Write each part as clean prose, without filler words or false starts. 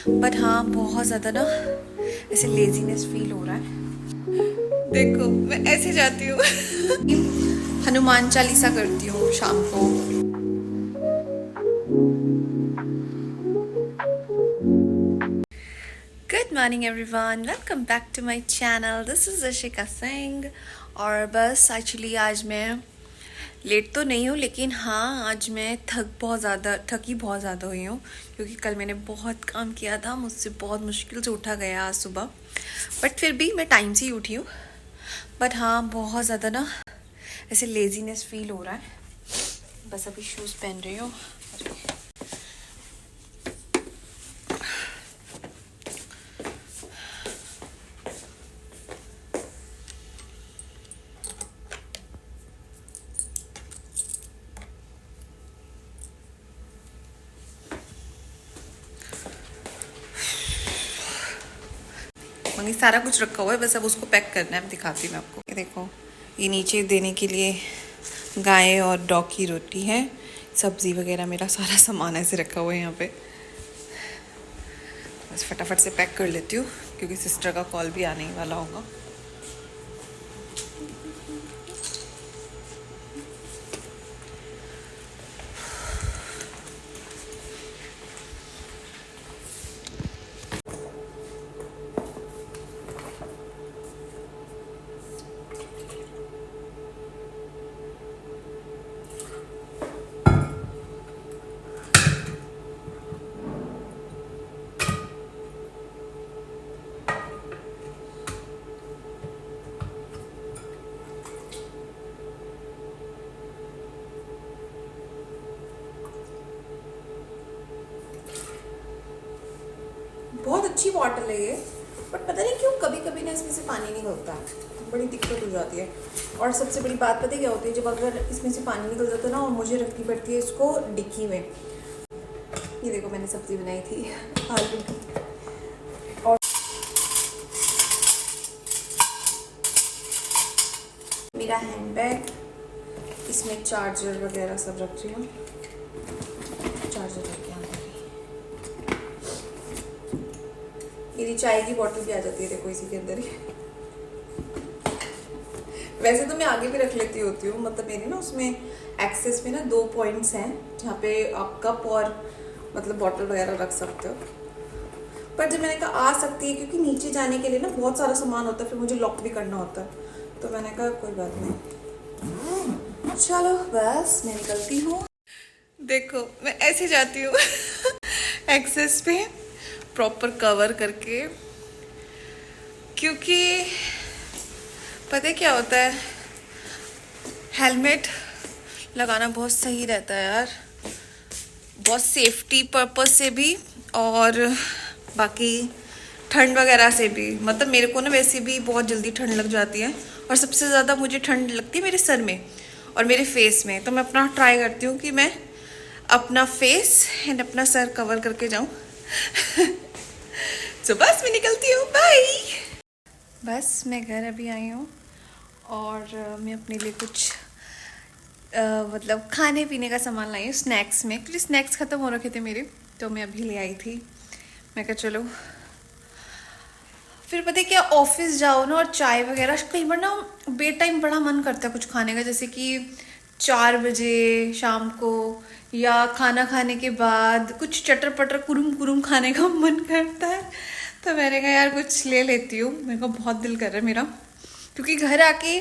But हाँ बहुत ज़्यादा ना ऐसे लेजीनेस फील हो रहा है। देखो मैं ऐसे जाती हूँ हनुमान चालीसा करती हूँ शाम को। Good morning everyone, welcome back to my channel. This is Rishika Singh. और बस एक्चुअली आज मैं लेट तो नहीं हूँ, लेकिन हाँ आज मैं थकी बहुत ज़्यादा हुई हूँ, क्योंकि कल मैंने बहुत काम किया था। मुझसे बहुत मुश्किल से उठा गया आज सुबह, बट फिर भी मैं टाइम से ही उठी हूँ। बट हाँ बहुत ज़्यादा ना ऐसे लेजीनेस फील हो रहा है। बस अभी शूज़ पहन रही हूँ। मगर सारा कुछ रखा हुआ है, बस अब उसको पैक करना है। मैं दिखाती हूँ आपको। ये देखो, ये नीचे देने के लिए गाय और डॉग की रोटी है, सब्जी वगैरह, मेरा सारा सामान ऐसे रखा हुआ है यहाँ पे। बस फटाफट से पैक कर लेती हूँ, क्योंकि सिस्टर का कॉल भी आने ही वाला होगा। बहुत अच्छी बॉटल है ये, बट पता नहीं क्यों कभी कभी ना इसमें से पानी निकलता है, बड़ी दिक्कत हो जाती है। और सबसे बड़ी बात पता है क्या होती है, जब अगर इसमें से पानी निकल जाता है ना, और मुझे रखनी पड़ती है इसको डिक्की में। ये देखो मैंने सब्जी बनाई थी आलू की। और मेरा हैंड बैग, इसमें चार्जर वगैरह सब रख रही हूँ। चार्जर रख के मेरी चाय की बोतल भी आ जाती है, देखो इसी के अंदर ही। वैसे तो मैं आगे भी रख लेती होती हूँ, मतलब मेरी ना उसमें एक्सेस में ना 2 पॉइंट्स हैं जहाँ पे आप कप और मतलब बॉटल वगैरह रख सकते हो। पर जब मैंने कहा आ सकती है, क्योंकि नीचे जाने के लिए ना बहुत सारा सामान होता है, फिर मुझे लॉक भी करना होता है, तो मैंने कहा कोई बात नहीं, चलो बस मैं निकलती हूँ। देखो मैं ऐसे जाती हूँ एक्सेस पे प्रॉपर कवर करके, क्योंकि पता है क्या होता है, हेलमेट लगाना बहुत सही रहता है यार, बहुत सेफ्टी पर्पस से भी, और बाकी ठंड वगैरह से भी। मतलब मेरे को ना वैसे भी बहुत जल्दी ठंड लग जाती है, और सबसे ज़्यादा मुझे ठंड लगती है मेरे सर में और मेरे फेस में। तो मैं अपना ट्राई करती हूँ कि मैं अपना फेस एंड अपना सर कवर करके जाऊँ तो बस मैं निकलती हूँ, बाय। बस मैं घर अभी आई हूँ, और मैं अपने लिए कुछ मतलब खाने पीने का सामान लाई हूँ, स्नैक्स में, क्योंकि स्नैक्स ख़त्म हो रखे थे मेरे, तो मैं अभी ले आई थी। मैं कहा चलो, फिर पता है क्या, ऑफिस जाओ ना और चाय वगैरह, कई बार ना बे टाइम बड़ा मन करता है कुछ खाने का, जैसे कि 4 बजे शाम को, या खाना खाने के बाद कुछ चटर पटर कुरुम कुरुम खाने का मन करता है। तो मैंने कहा यार कुछ ले लेती हूँ, मेरे को बहुत दिल कर रहा है मेरा, क्योंकि घर आके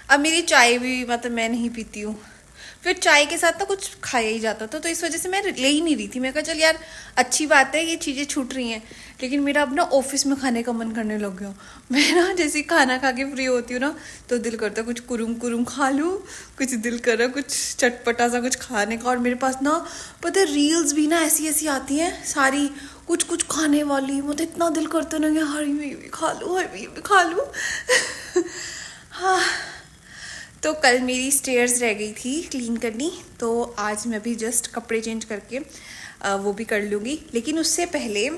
अब मेरी चाय भी मतलब मैं नहीं पीती हूँ, फिर चाय के साथ ना कुछ खाया ही जाता था, तो इस वजह से मैं ले ही नहीं रही थी। मैं कहा चल यार अच्छी बात है, ये चीज़ें छूट रही हैं, लेकिन मेरा अब ना ऑफिस में खाने का मन करने लग गया। मैं ना जैसे खाना खा के फ्री होती हूँ ना, तो दिल करता है कुछ कुरुम कुरुम खा लूँ, कुछ दिल कर रहा है कुछ चटपटा सा कुछ खाने का। और मेरे पास ना पता है रील्स भी ना ऐसी ऐसी आती हैं सारी, कुछ कुछ खाने वाली, मुझे इतना दिल करता है ना कि हर ये भी खा लूँ, हर ये भी खा लूँ हाँ। तो कल मेरी स्टेयर्स रह गई थी क्लीन करनी, तो आज मैं भी जस्ट कपड़े चेंज करके वो भी कर लूँगी। लेकिन उससे पहले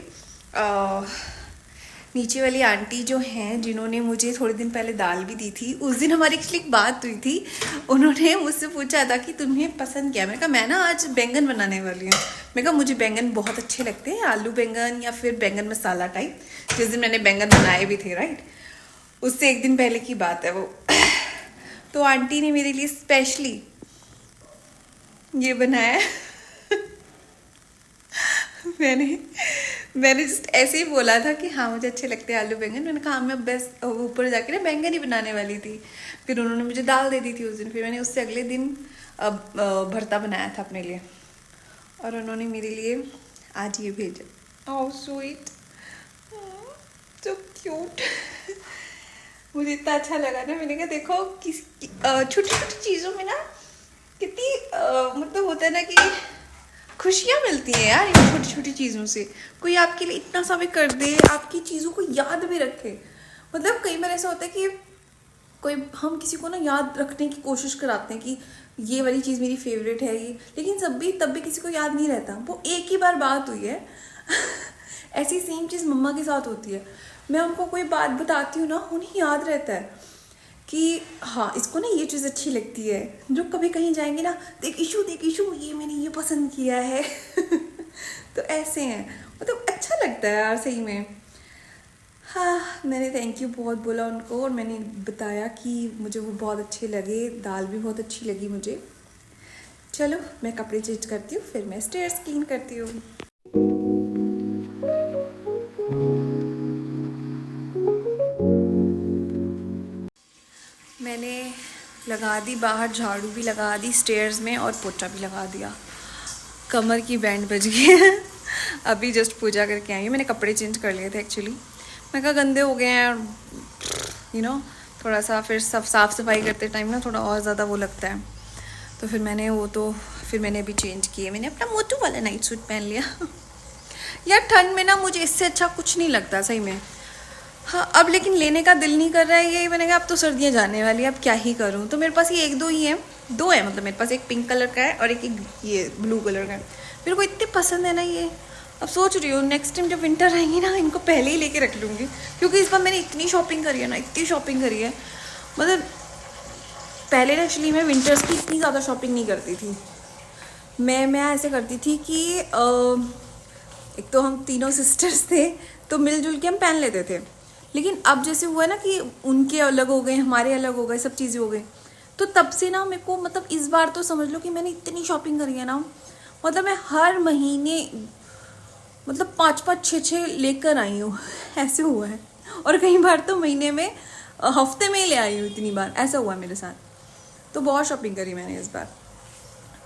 नीचे वाली आंटी जो हैं जिन्होंने मुझे थोड़े दिन पहले दाल भी दी थी, उस दिन हमारी एक्चुअली एक बात हुई थी। उन्होंने मुझसे पूछा था कि तुम्हें पसंद क्या। मैंने कहा मैं ना आज बैंगन बनाने वाली हूँ। मैं कहा मुझे बैंगन बहुत अच्छे लगते हैं, आलू बैंगन या फिर बैंगन मसाला टाइप। जिस दिन मैंने बैंगन बनाए भी थे, राइट, उससे एक दिन पहले की बात है वो। तो आंटी ने मेरे लिए स्पेशली ये बनाया। मैंने जस्ट ऐसे ही बोला था कि हाँ मुझे अच्छे लगते हैं आलू बैंगन। मैंने कहा मैं बस ऊपर जाके ना बैंगन ही बनाने वाली थी। फिर उन्होंने मुझे दाल दे दी थी उस दिन। फिर मैंने उससे अगले दिन भरता बनाया था अपने लिए, और उन्होंने मेरे लिए आज ये भेजा। Oh sweet, so cute. मुझे इतना अच्छा लगा ना। मैंने कहा देखो किस छोटी छोटी चीज़ों में ना कितनी मतलब होता है ना कि खुशियाँ मिलती हैं यार, इन छोटी छोटी चीज़ों से। कोई आपके लिए इतना सा भी कर दे, आपकी चीज़ों को याद भी रखे। मतलब कई बार ऐसा होता है कि कोई हम किसी को ना याद रखने की कोशिश कराते हैं कि ये वाली चीज़ मेरी फेवरेट है ये, लेकिन तब भी किसी को याद नहीं रहता। वो एक ही बार बात हुई है। ऐसी सेम चीज़ मम्मा के साथ होती है। मैं उनको कोई बात बताती हूँ ना, उन्हें याद रहता है कि हाँ इसको ना ये चीज़ अच्छी लगती है। जो कभी कहीं जाएंगे ना, देख इशू ये मैंने ये पसंद किया है। तो ऐसे हैं, मतलब अच्छा लगता है यार सही में। हाँ मैंने थैंक यू बहुत बोला उनको, और मैंने बताया कि मुझे वो बहुत अच्छे लगे, दाल भी बहुत अच्छी लगी मुझे। चलो मैं कपड़े चेंज करती हूँ, फिर मैं स्टेयर्स क्लीन करती हूँ। मैंने लगा दी बाहर, झाड़ू भी लगा दी स्टेयर्स में, और पोछा भी लगा दिया। कमर की बैंड बज गई है। अभी जस्ट पूजा करके आई हूँ। मैंने कपड़े चेंज कर लिए थे एक्चुअली। मैं कहा गंदे हो गए हैं, थोड़ा सा फिर सब साफ़ सफाई करते टाइम ना थोड़ा और ज़्यादा वो लगता है। तो फिर मैंने अभी चेंज किए। मैंने अपना मोटू वाला नाइट सूट पहन लिया। यार ठंड में ना मुझे इससे अच्छा कुछ नहीं लगता सही में। हाँ अब लेकिन लेने का दिल नहीं कर रहा है ये। मैंने कहा अब तो सर्दियाँ जाने वाली है, अब क्या ही करूँ। तो मेरे पास ये एक दो ही है, दो है मतलब मेरे पास। एक पिंक कलर का है और एक ये ब्लू कलर का है। मेरे को इतने पसंद है ना ये। अब सोच रही हूँ नेक्स्ट टाइम जब विंटर आएंगी ना, इनको पहले ही लेके रख लूँगी। क्योंकि इस बार मैंने इतनी शॉपिंग करी है ना, इतनी शॉपिंग करी है। मतलब पहले ना एक्चुअली मैं विंटर्स की इतनी ज़्यादा शॉपिंग नहीं करती थी। मैं ऐसे करती थी कि एक तो हम तीनों सिस्टर्स थे, तो मिलजुल के हम पहन लेते थे। लेकिन अब जैसे हुआ ना कि उनके अलग हो गए, हमारे अलग हो गए, सब चीज़ें हो गई, तो तब से ना मेरे को मतलब इस बार तो समझ लो कि मैंने इतनी शॉपिंग करी है ना। मतलब मैं हर महीने मतलब 5-5 6-6 लेकर आई हूँ। ऐसे हुआ है। और कई बार तो महीने में हफ्ते में ही ले आई हूँ, इतनी बार ऐसा हुआ मेरे साथ। तो बहुत शॉपिंग करी मैंने इस बार।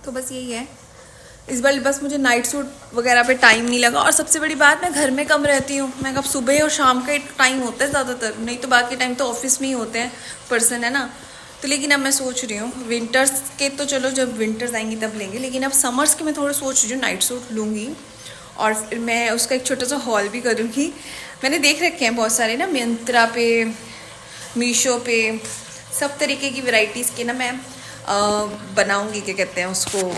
तो बस यही है, इस बार बस मुझे नाइट सूट वगैरह पे टाइम नहीं लगा। और सबसे बड़ी बात, मैं घर में कम रहती हूँ। मैं कब सुबह और शाम का एक टाइम होता है ज़्यादातर, नहीं तो बाकी टाइम तो ऑफिस में ही होते हैं पर्सन, है ना। तो लेकिन अब मैं सोच रही हूँ विंटर्स के तो चलो जब विंटर्स आएंगी तब लेंगे, लेकिन अब समर्स के मैं थोड़ा सोच रही हूँ नाइट सूट लूँगी। और फिर मैं उसका एक छोटा सा हॉल भी करूँगी। मैंने देख रखे हैं बहुत सारे ना, मिंत्रा पे, मीशो पे, सब तरीके की वैरायटीज़ के ना मैं बनाऊँगी, क्या कहते हैं उसको,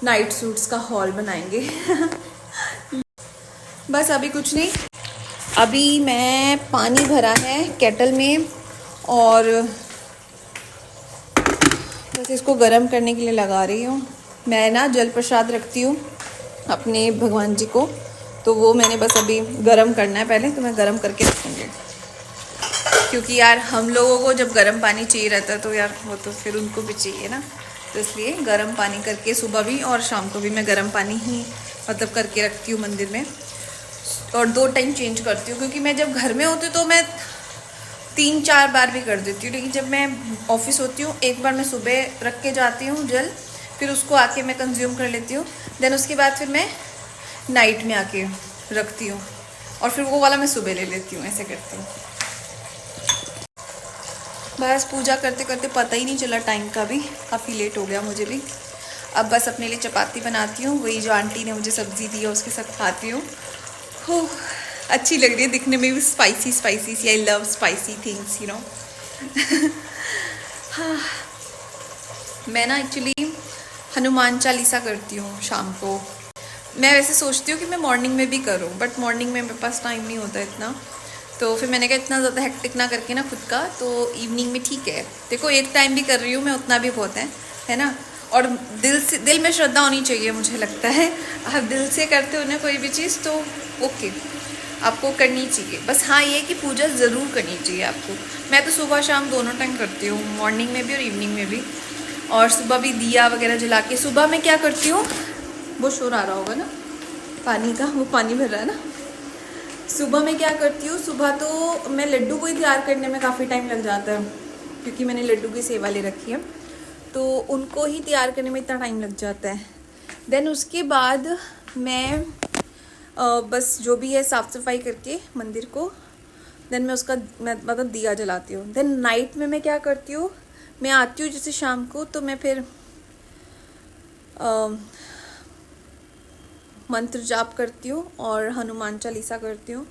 नाइट सूट्स का हॉल बनाएंगे। बस अभी कुछ नहीं, अभी मैं पानी भरा है केटल में और बस इसको गर्म करने के लिए लगा रही हूँ। मैं ना जल प्रसाद रखती हूँ अपने भगवान जी को, तो वो मैंने बस अभी गर्म करना है पहले, तो मैं गर्म करके रखूँगी। क्योंकि यार हम लोगों को जब गर्म पानी चाहिए रहता है तो यार वो तो फिर उनको भी चाहिए ना, तो इसलिए गर्म पानी करके सुबह भी और शाम को भी मैं गर्म पानी ही मतलब करके रखती हूँ मंदिर में। और 2 टाइम चेंज करती हूँ, क्योंकि मैं जब घर में होती हूँ तो मैं 3-4 बार भी कर देती हूँ, लेकिन जब मैं ऑफिस होती हूँ एक बार मैं सुबह रख के जाती हूँ जल, फिर उसको आके मैं कंज्यूम कर लेती हूँ। देन उसके बाद फिर मैं नाइट में आके रखती हूँ, और फिर वो वाला मैं सुबह ले लेती हूँ, ऐसे करती हूँ। बस पूजा करते करते पता ही नहीं चला टाइम का भी, काफ़ी लेट हो गया मुझे भी। अब बस अपने लिए चपाती बनाती हूँ, वही जो आंटी ने मुझे सब्ज़ी दी है उसके साथ खाती हूँ। हो अच्छी लग रही है दिखने में भी, स्पाइसी सी। आई लव स्पाइसी थिंग्स, हाँ मैं ना एक्चुअली हनुमान चालीसा करती हूँ शाम को। मैं वैसे सोचती हूँ कि मैं मॉर्निंग में भी करूँ, बट मॉर्निंग में मेरे पास टाइम नहीं होता इतना। तो फिर मैंने कहा इतना ज़्यादा हेक्टिक ना करके ना खुद का, तो इवनिंग में ठीक है। देखो एक टाइम भी कर रही हूँ मैं, उतना भी बहुत है ना। और दिल से, दिल में श्रद्धा होनी चाहिए मुझे लगता है। आप दिल से करते हो ना कोई भी चीज़ तो ओके, आपको करनी चाहिए। बस हाँ ये है कि पूजा ज़रूर करनी चाहिए आपको। मैं तो सुबह शाम दोनों टाइम करती हूँ, मॉर्निंग में भी और इवनिंग में भी। और सुबह भी दिया वगैरह जला के, सुबह मैं क्या करती हूँ, वो शोर आ रहा होगा ना पानी का, वो पानी भर रहा है ना। सुबह मैं क्या करती हूँ, सुबह तो मैं लड्डू को ही तैयार करने में काफ़ी टाइम लग जाता है, क्योंकि मैंने लड्डू की सेवा ले रखी है, तो उनको ही तैयार करने में इतना टाइम लग जाता है। देन उसके बाद मैं बस जो भी है साफ़ सफाई करके मंदिर को, देन मैं उसका मैं मतलब दिया जलाती हूँ। देन नाइट में मैं क्या करती हूँ, मैं आती हूँ जैसे शाम को, तो मैं फिर मंत्र जाप करती हूँ और हनुमान चालीसा करती हूँ।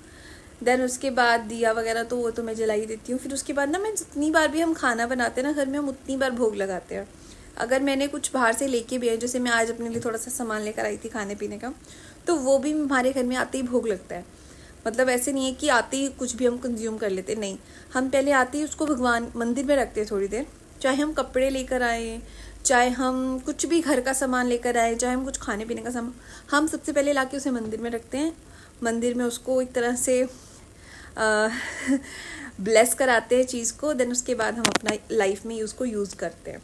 देन उसके बाद दिया वगैरह तो वो तो मैं जला ही देती हूँ। फिर उसके बाद ना मैं जितनी बार भी हम खाना बनाते हैं ना घर में, हम उतनी बार भोग लगाते हैं। अगर मैंने कुछ बाहर से लेके भी है, जैसे मैं आज अपने लिए थोड़ा सा सामान लेकर आई थी खाने पीने का, तो वो भी हमारे घर में आते ही भोग लगता है। मतलब ऐसे नहीं है कि आते ही कुछ भी हम कंज्यूम कर लेते, नहीं, हम पहले आते ही उसको भगवान मंदिर में रखते हैं थोड़ी देर। चाहे हम कपड़े लेकर आए, चाहे हम कुछ भी घर का सामान लेकर आए, चाहे हम कुछ खाने पीने का सामान, हम सबसे पहले लाके उसे मंदिर में रखते हैं। मंदिर में उसको एक तरह से ब्लेस कराते हैं चीज़ को। देन उसके बाद हम अपना लाइफ में उसको यूज़ करते हैं।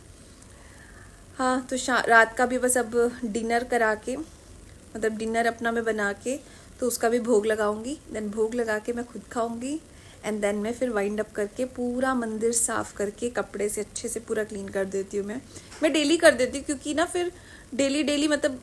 हाँ, तो रात का भी बस अब डिनर करा के, मतलब डिनर अपना मैं बना के, तो उसका भी भोग लगाऊंगी। देन भोग लगा के मैं खुद खाऊंगी। एंड देन मैं फिर वाइंड अप करके पूरा मंदिर साफ़ करके कपड़े से अच्छे से पूरा क्लीन कर देती हूँ। मैं डेली कर देती हूँ, क्योंकि ना फिर डेली मतलब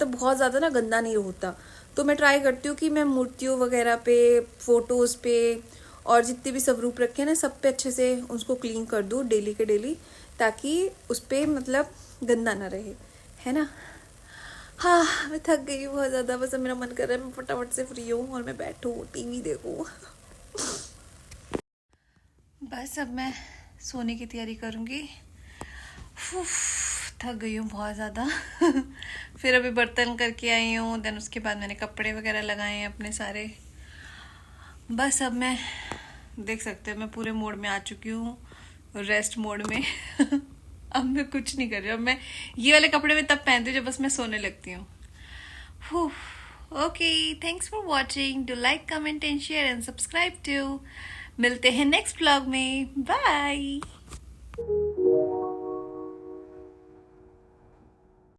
बहुत ज़्यादा ना गंदा नहीं होता। तो मैं ट्राई करती हूँ कि मैं मूर्तियों वगैरह पे, फोटोज़ पे, और जितने भी स्वरूप रखे हैं ना, सब पे अच्छे से उसको क्लीन कर दूँ डेली के डेली, ताकि उस पर मतलब गंदा ना रहे, है ना। हाँ, मैं थक गई हूँ बहुत ज़्यादा। बस अब मेरा मन कर रहा है मैं फटाफट से फ्री हूँ और मैं बैठूँ टीवी देखूँ। बस अब मैं सोने की तैयारी करूँगी। थक गई हूँ बहुत ज़्यादा। फिर अभी बर्तन करके आई हूँ, देन उसके बाद मैंने कपड़े वगैरह लगाए हैं अपने सारे। बस अब मैं, देख सकते हैं मैं पूरे मोड में आ चुकी हूँ, रेस्ट मोड में। अब मैं कुछ नहीं कर रही हूँ। अब मैं ये वाले कपड़े में तब पहनती हूँ जब बस मैं सोने लगती हूँ। Okay, thanks for watching. Do like, comment and share and subscribe to. मिलते हैं नेक्स्ट व्लॉग में। बाय।